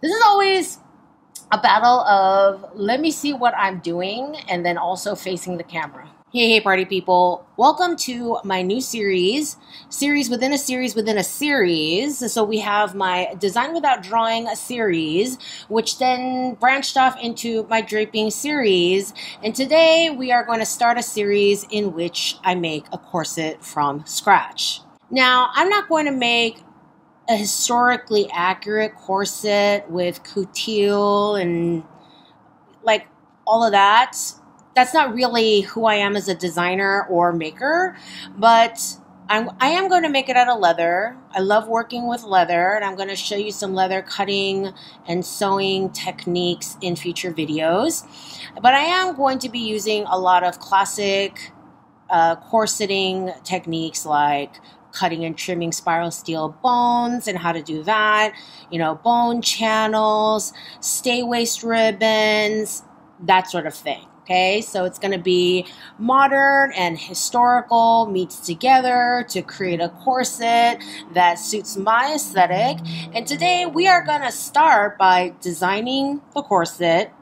This is always a battle of let me see what I'm doing and then also facing the camera. Hey, party people. Welcome to my new series within a series within a series. So we have my Design Without Drawing series, which then branched off into my draping series. And today we are going to start a series in which I make a corset from scratch. Now, I'm not going to make a historically accurate corset with couture and like all of that. That's not really who I am as a designer or maker, but I am going to make it out of leather. I love working with leather, and I'm going to show you some leather cutting and sewing techniques in future videos. But I am going to be using a lot of classic corseting techniques like cutting and trimming spiral steel bones and how to do that, bone channels, stay waist ribbons, that sort of thing. Okay, so it's going to be modern and historical meets together to create a corset that suits my aesthetic. And today we are going to start by designing the corset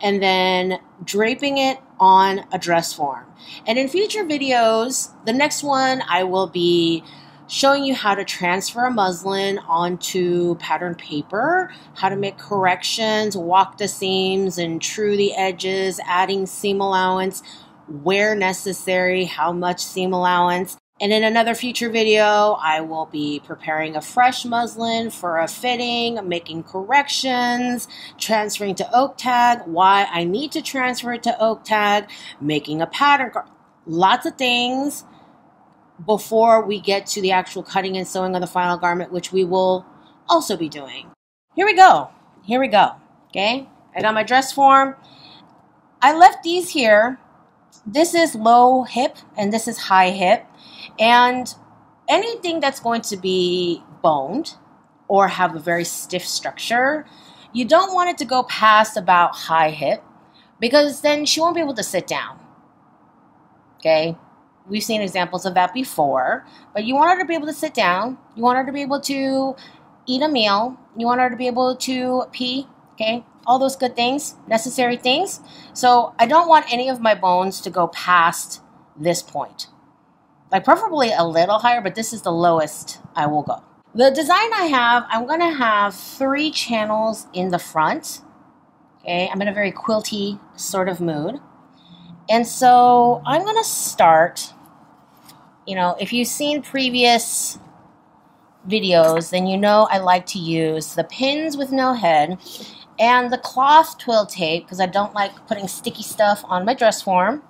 and then draping it on a dress form. And in future videos, the next one I will be showing you how to transfer a muslin onto pattern paper, how to make corrections, walk the seams and true the edges, adding seam allowance where necessary, how much seam allowance. And in another future video, I will be preparing a fresh muslin for a fitting, making corrections, transferring to oak tag, why I need to transfer it to oak tag, making a pattern, lots of things before we get to the actual cutting and sewing of the final garment, which we will also be doing. Here we go. Okay, I got my dress form. I left these here. This is low hip and this is high hip. And anything that's going to be boned or have a very stiff structure, you don't want it to go past about high hip because then she won't be able to sit down. Okay, we've seen examples of that before, but you want her to be able to sit down. You want her to be able to eat a meal. You want her to be able to pee, okay? All those good things, necessary things. So I don't want any of my bones to go past this point. Like preferably a little higher, but this is the lowest I will go. The design I have, I'm going to have 3 channels in the front. Okay, I'm in a very quilty sort of mood. And so I'm going to start, if you've seen previous videos, then you know I like to use the pins with no head and the cloth twill tape because I don't like putting sticky stuff on my dress form.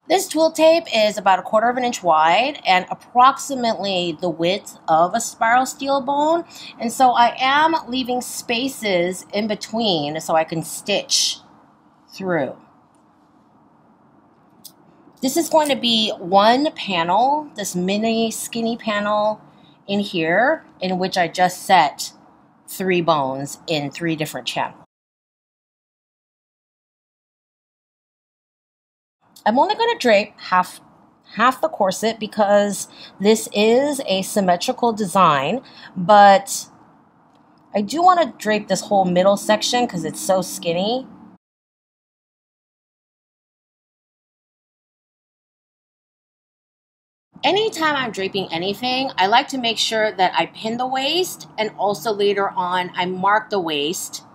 This twill tape is about 1/4 inch wide and approximately the width of a spiral steel bone. And so I am leaving spaces in between so I can stitch through. This is going to be one panel, this mini skinny panel in here, in which I just set 3 bones in 3 different channels. I'm only going to drape half the corset because this is a symmetrical design, but I do want to drape this whole middle section because it's so skinny. Anytime I'm draping anything, I like to make sure that I pin the waist and also later on I mark the waist.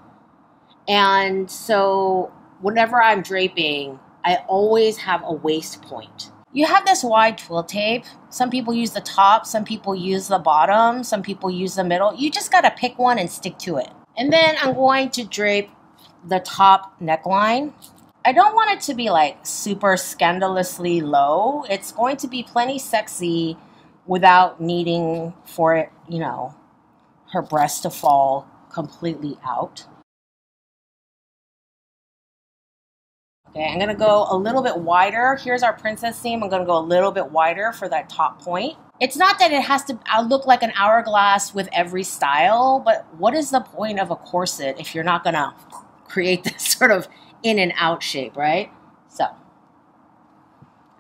And so whenever I'm draping, I always have a waist point. You have this wide twill tape. Some people use the top, some people use the bottom, some people use the middle. You just gotta pick one and stick to it. And then I'm going to drape the top neckline. I don't want it to be like super scandalously low. It's going to be plenty sexy without needing for it, her breast to fall completely out. Okay, I'm gonna go a little bit wider. Here's our princess seam. I'm gonna go a little bit wider for that top point. It's not that it has to look like an hourglass with every style, but what is the point of a corset if you're not gonna create this sort of in and out shape, right? So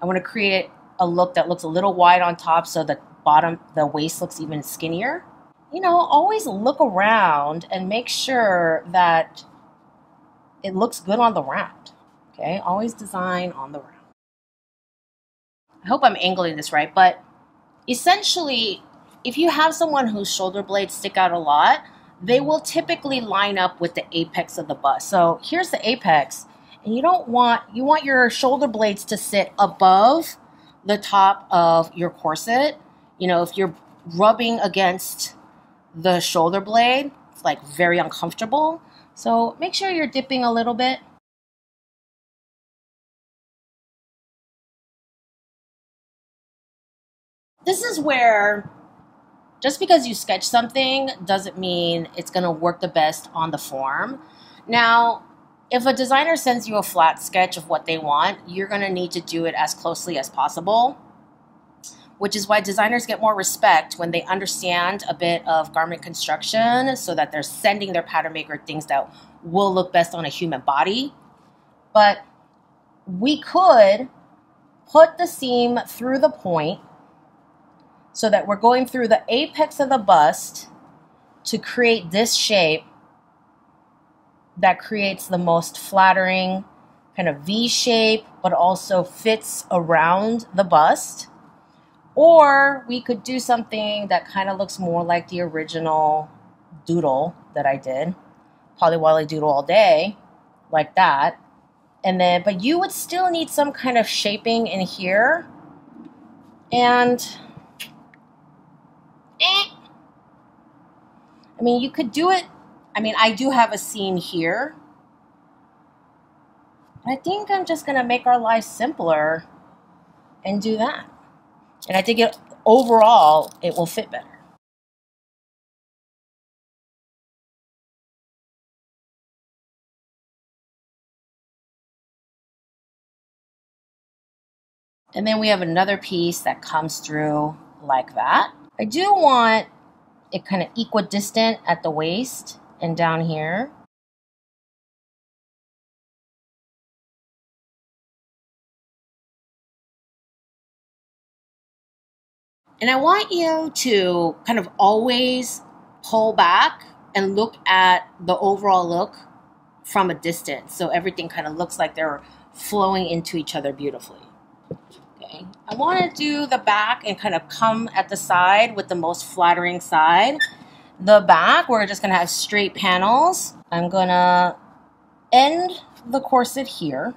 I want to create a look that looks a little wide on top so the waist looks even skinnier. You know, always look around and make sure that it looks good on the round. Okay, always design on the round. I hope I'm angling this right, but essentially, if you have someone whose shoulder blades stick out a lot, they will typically line up with the apex of the bust. So here's the apex, and you want your shoulder blades to sit above the top of your corset. You know, if you're rubbing against the shoulder blade, it's like very uncomfortable. So make sure you're dipping a little bit. This is where just because you sketch something doesn't mean it's going to work the best on the form. Now, if a designer sends you a flat sketch of what they want, you're going to need to do it as closely as possible, which is why designers get more respect when they understand a bit of garment construction so that they're sending their pattern maker things that will look best on a human body. But we could put the seam through the point so that we're going through the apex of the bust to create this shape that creates the most flattering kind of V shape, but also fits around the bust. Or we could do something that kind of looks more like the original doodle that I did, Polly Wolly doodle all day, like that. And then, but you would still need some kind of shaping in here. And I mean, you could do it. I mean, I do have a seam here. I think I'm just going to make our life simpler and do that. And I think overall, it will fit better. And then we have another piece that comes through like that. I do want it kind of equidistant at the waist and down here. And I want you to kind of always pull back and look at the overall look from a distance. So everything kind of looks like they're flowing into each other beautifully. Okay. I want to do the back and kind of come at the side with the most flattering side. The back, we're just going to have straight panels. I'm going to end the corset here.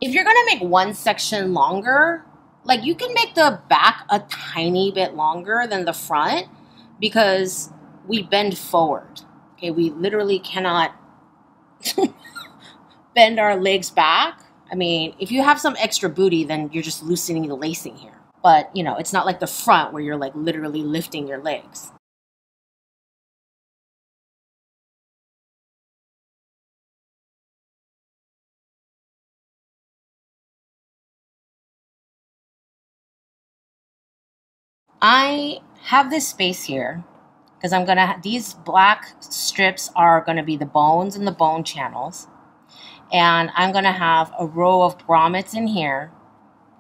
If you're going to make one section longer, like you can make the back a tiny bit longer than the front because we bend forward. Okay, we literally cannot bend our legs back. I mean, if you have some extra booty, then you're just loosening the lacing here. But, you know, it's not like the front where you're like literally lifting your legs. I have this space here because I'm going to, these black strips are going to be the bones and the bone channels. And I'm going to have a row of grommets in here.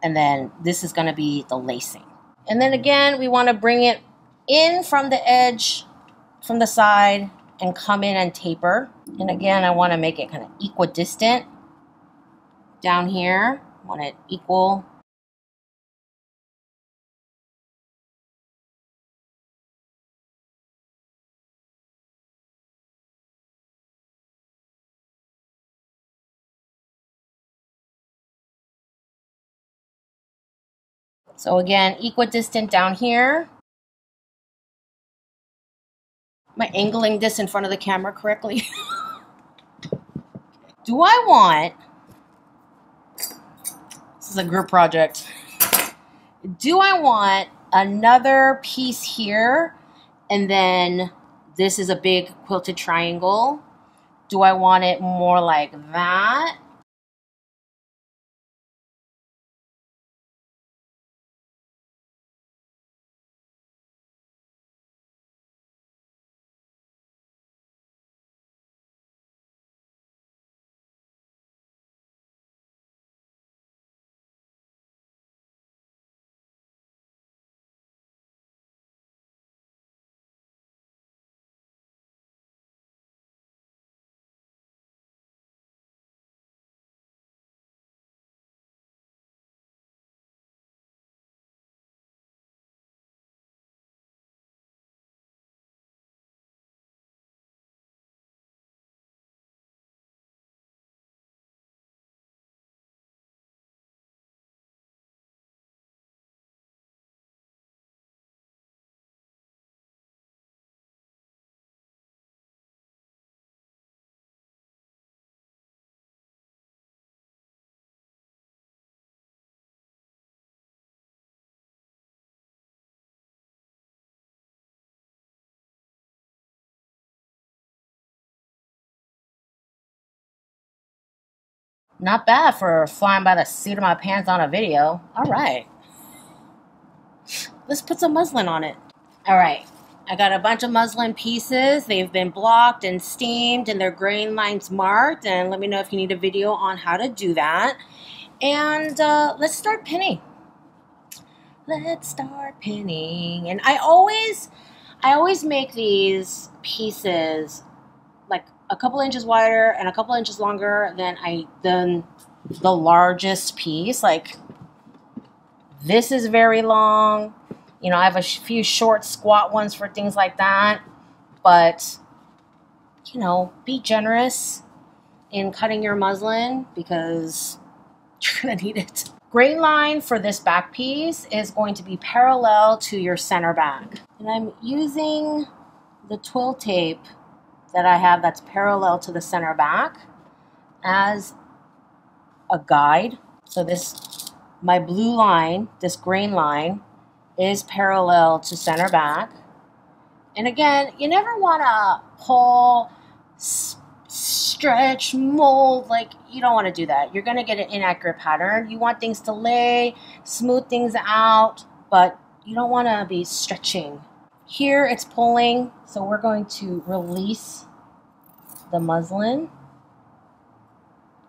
And then this is going to be the lacing. And then again, we want to bring it in from the edge, from the side, and come in and taper. And again, I want to make it kind of equidistant down here. I want it equal. So again, equidistant down here. Am I angling this in front of the camera correctly? Do I want, this is a group project, do I want another piece here and then this is a big quilted triangle? Do I want it more like that? Not bad for flying by the seat of my pants on a video. All right. Let's put some muslin on it. All right. I got a bunch of muslin pieces. They've been blocked and steamed and their grain lines marked. And let me know if you need a video on how to do that. And let's start pinning. Let's start pinning. And I always make these pieces like a couple inches wider and a couple inches longer than the largest piece. Like this is very long. You know, I have a few short squat ones for things like that. But, you know, be generous in cutting your muslin because you're going to need it. Grain line for this back piece is going to be parallel to your center back. And I'm using the twill tape that I have that's parallel to the center back as a guide. So this, my blue line, this grain line, is parallel to center back. And again, you never want to pull, stretch, mold, like you don't want to do that. You're going to get an inaccurate pattern. You want things to lay, smooth things out, but you don't want to be stretching. Here it's pulling, so we're going to release the muslin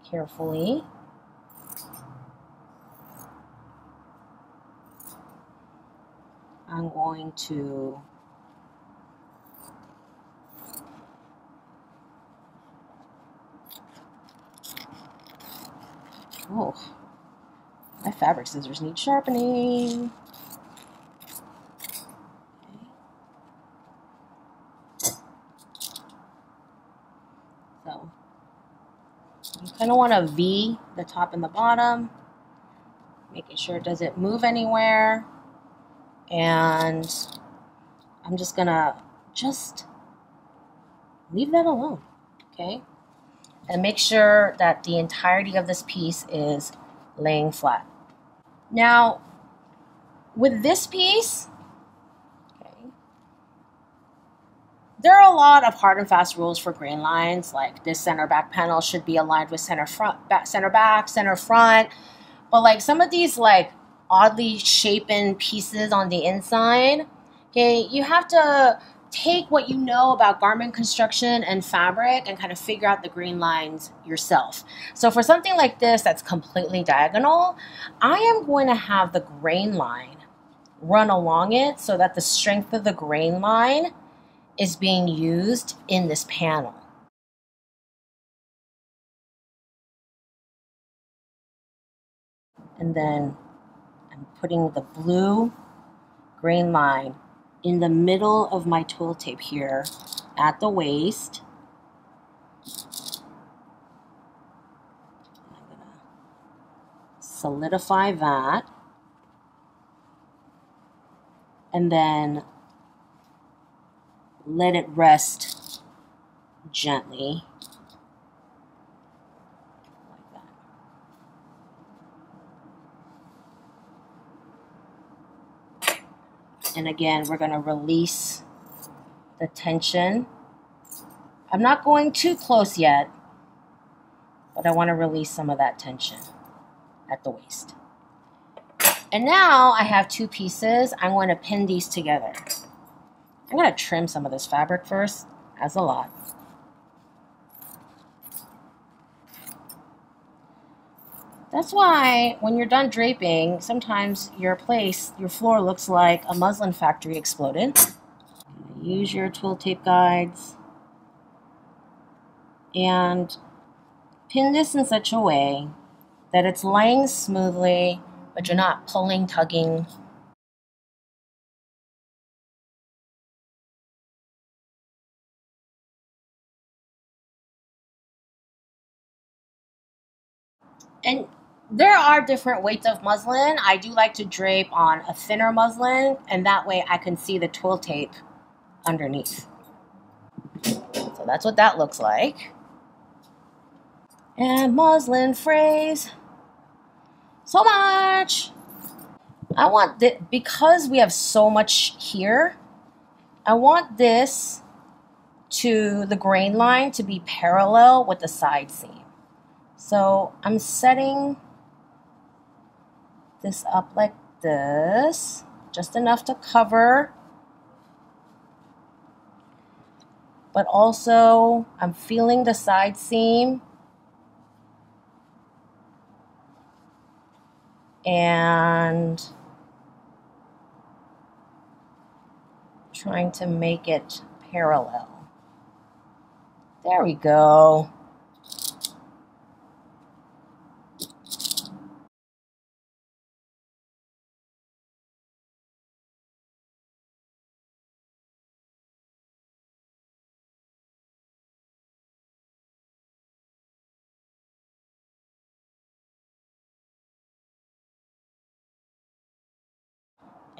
carefully. I'm going to oh, my fabric scissors need sharpening. Okay. So you kind of want to V the top and the bottom, making sure it doesn't move anywhere. And I'm just gonna leave that alone, okay? And make sure that the entirety of this piece is laying flat. Now, with this piece, okay, there are a lot of hard and fast rules for grain lines, like this center back panel should be aligned with center back, center front. But like some of these like oddly shapen pieces on the inside, okay, you have to take what you know about garment construction and fabric and kind of figure out the grain lines yourself. So for something like this that's completely diagonal, I am going to have the grain line run along it so that the strength of the grain line is being used in this panel. And then I'm putting the blue grain line in the middle of my twill tape here at the waist. I'm going to solidify that. And then let it rest gently. And again, we're going to release the tension. I'm not going too close yet, but I want to release some of that tension at the waist. And now I have two pieces. I'm going to pin these together. I'm going to trim some of this fabric first, as a lot. That's why when you're done draping, sometimes your floor looks like a muslin factory exploded. Use your twill tape guides and pin this in such a way that it's laying smoothly, but you're not pulling, tugging. And there are different weights of muslin. I do like to drape on a thinner muslin, and that way I can see the twill tape underneath. So that's what that looks like. And muslin frays so much. I want this, because we have so much here, I want this to the grain line to be parallel with the side seam. So I'm setting this up like this, just enough to cover, but also I'm feeling the side seam and trying to make it parallel. There we go.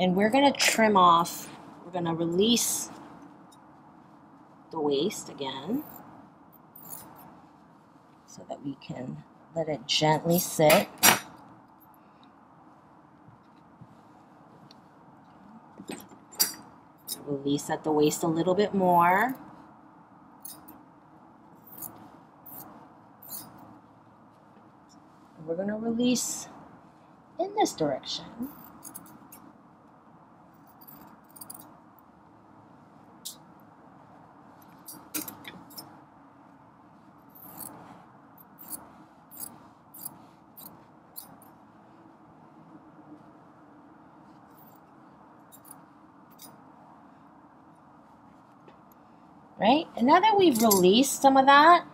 And we're gonna trim off, we're gonna release the waist again so that we can let it gently sit. Release at the waist a little bit more. We're gonna release in this direction. Right? And now that we've released some of that,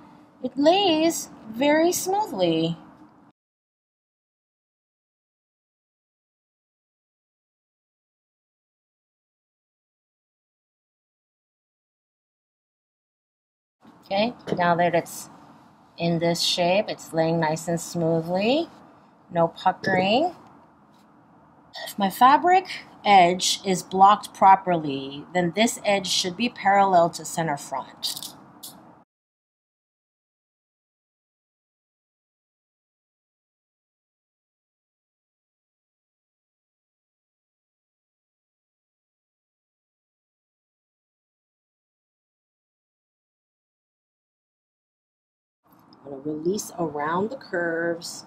it lays very smoothly. Okay, now that it's in this shape, it's laying nice and smoothly, no puckering. If my fabric edge is blocked properly, then this edge should be parallel to center front. I'm going to release around the curves.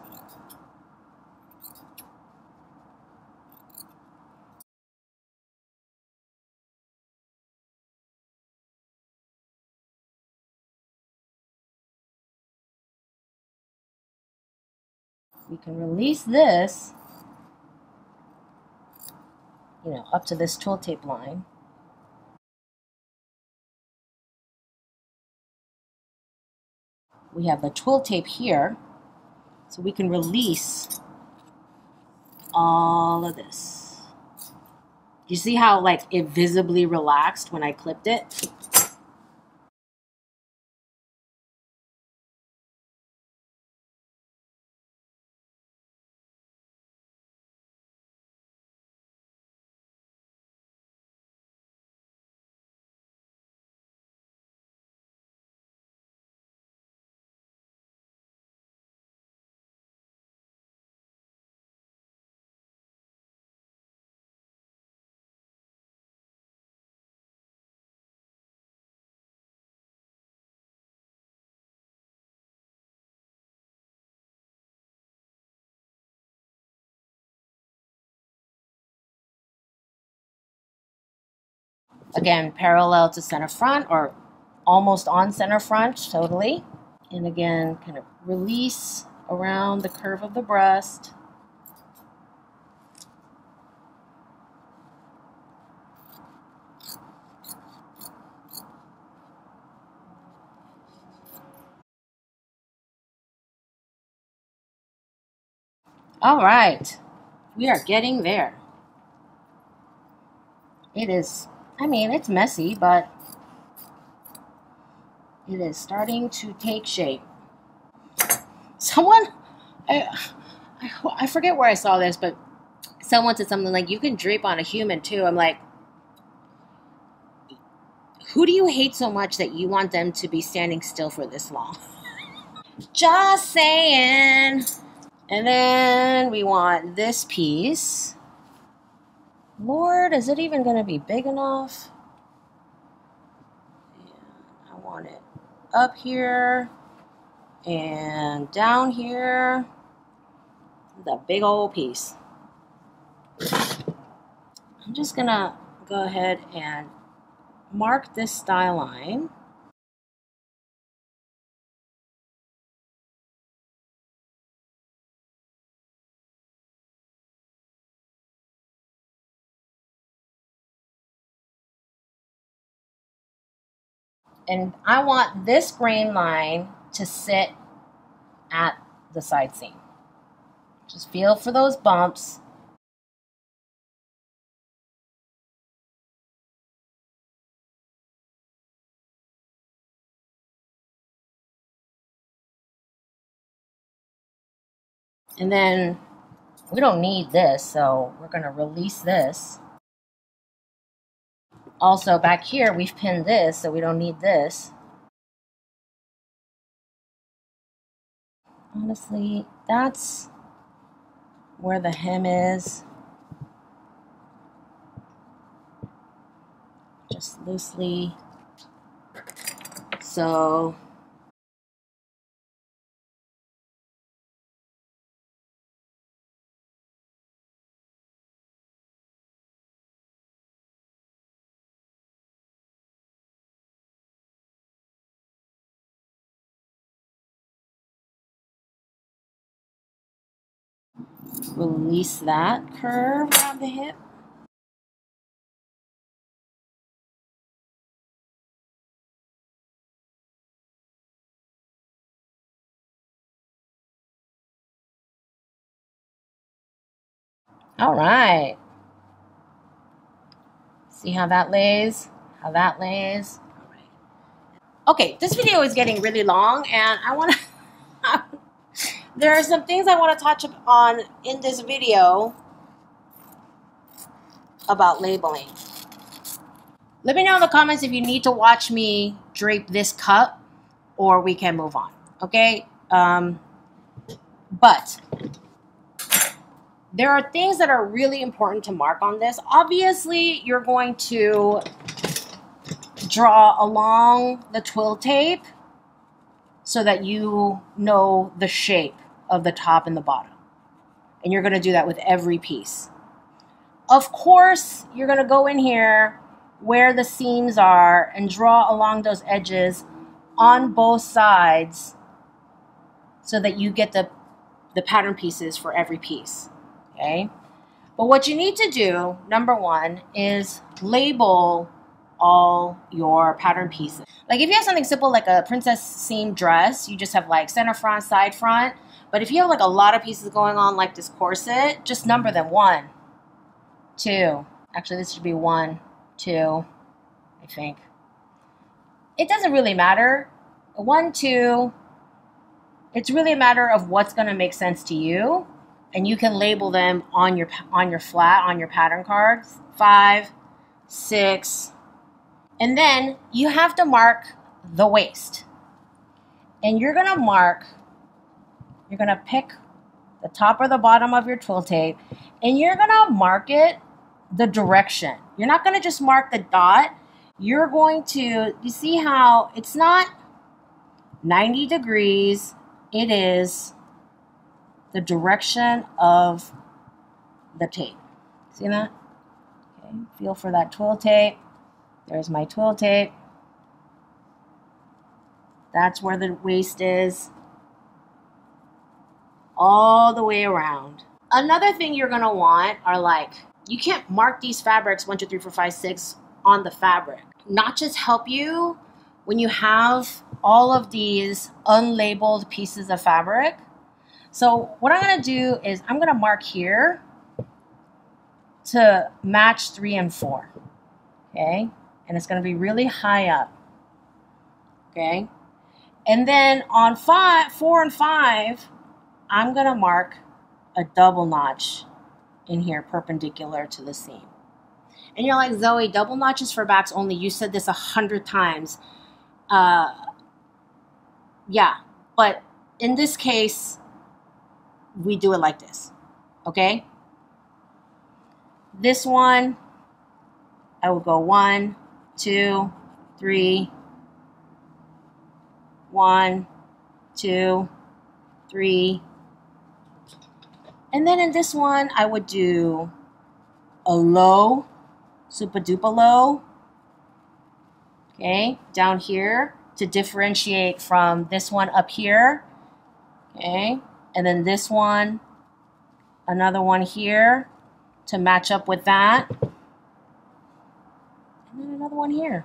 We can release this, up to this twill tape line. We have the twill tape here, so we can release all of this. You see how it visibly relaxed when I clipped it? Again, parallel to center front or almost on center front, totally. And again, kind of release around the curve of the breast. All right, we are getting there. It is, it's messy, but it is starting to take shape. Someone, I forget where I saw this, but someone said something like, you can drape on a human too. I'm like, who do you hate so much that you want them to be standing still for this long? Just saying. And then we want this piece. Lord, is it even going to be big enough? Yeah, I want it up here. And down here, the big old piece. I'm just gonna go ahead and mark this style line. And I want this grain line to sit at the side seam. Just feel for those bumps. And then we don't need this, so we're going to release this. Also, back here, we've pinned this, so we don't need this. Honestly, that's where the hem is. Just loosely. So release that curve around the hip. All right. See how that lays? How that lays? All right. Okay, this video is getting really long, and I want to... there are some things I want to touch on in this video about labeling. Let me know in the comments if you need to watch me drape this cut, or we can move on, okay? But there are things that are really important to mark on this. Obviously, you're going to draw along the twill tape so that you know the shape of the top and the bottom. And you're going to do that with every piece. Of course, you're going to go in here where the seams are and draw along those edges on both sides so that you get the pattern pieces for every piece, okay? But what you need to do, number one, is label all your pattern pieces. Like if you have something simple like a princess seam dress, you just have like center front, side front. But if you have like a lot of pieces going on like this corset, just number them 1, 2. Actually, this should be 1, 2, I think. It doesn't really matter. 1, 2. It's really a matter of what's going to make sense to you, and you can label them on your flat, on your pattern cards. 5, 6, and then you have to mark the waist. And you're going to pick the top or the bottom of your twill tape, and you're going to mark it the direction. You're not going to just mark the dot. You're going to, you see how it's not 90 degrees. It is the direction of the tape. See that? Okay, feel for that twill tape. There's my twill tape. That's where the waist is. All the way around. Another thing you're gonna want are like, you can't mark these fabrics 1, 2, 3, 4, 5, 6 on the fabric. Notches help you when you have all of these unlabeled pieces of fabric. So what I'm gonna do is I'm gonna mark here to match 3 and 4, okay? And it's gonna be really high up, okay? And then on 4 and 5, I'm gonna mark a double notch in here perpendicular to the seam. And you're like, Zoe, double notches for backs only. You said this 100 times. Yeah, but in this case, we do it like this, okay? This one, I will go 1, 2, 3, 1, 2, 3. And then in this one, I would do a low, super duper low, okay, down here to differentiate from this one up here, okay, and then this one, another one here to match up with that, and then another one here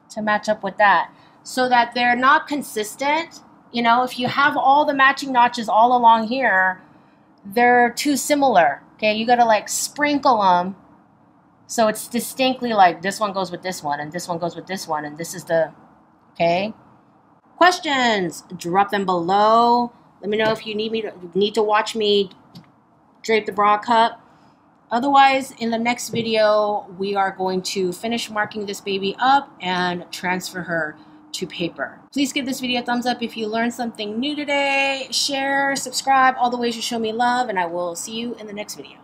to match up with that, so that they're not consistent. You know, if you have all the matching notches all along here, they're too similar, okay? You gotta like sprinkle them so it's distinctly like this one goes with this one, and this one goes with this one, and this is the, okay? Questions, drop them below. Let me know if you need to watch me drape the bra cup. Otherwise, in the next video, we are going to finish marking this baby up and transfer her to paper. Please give this video a thumbs up if you learned something new today. Share, subscribe, all the ways you show me love, and I will see you in the next video.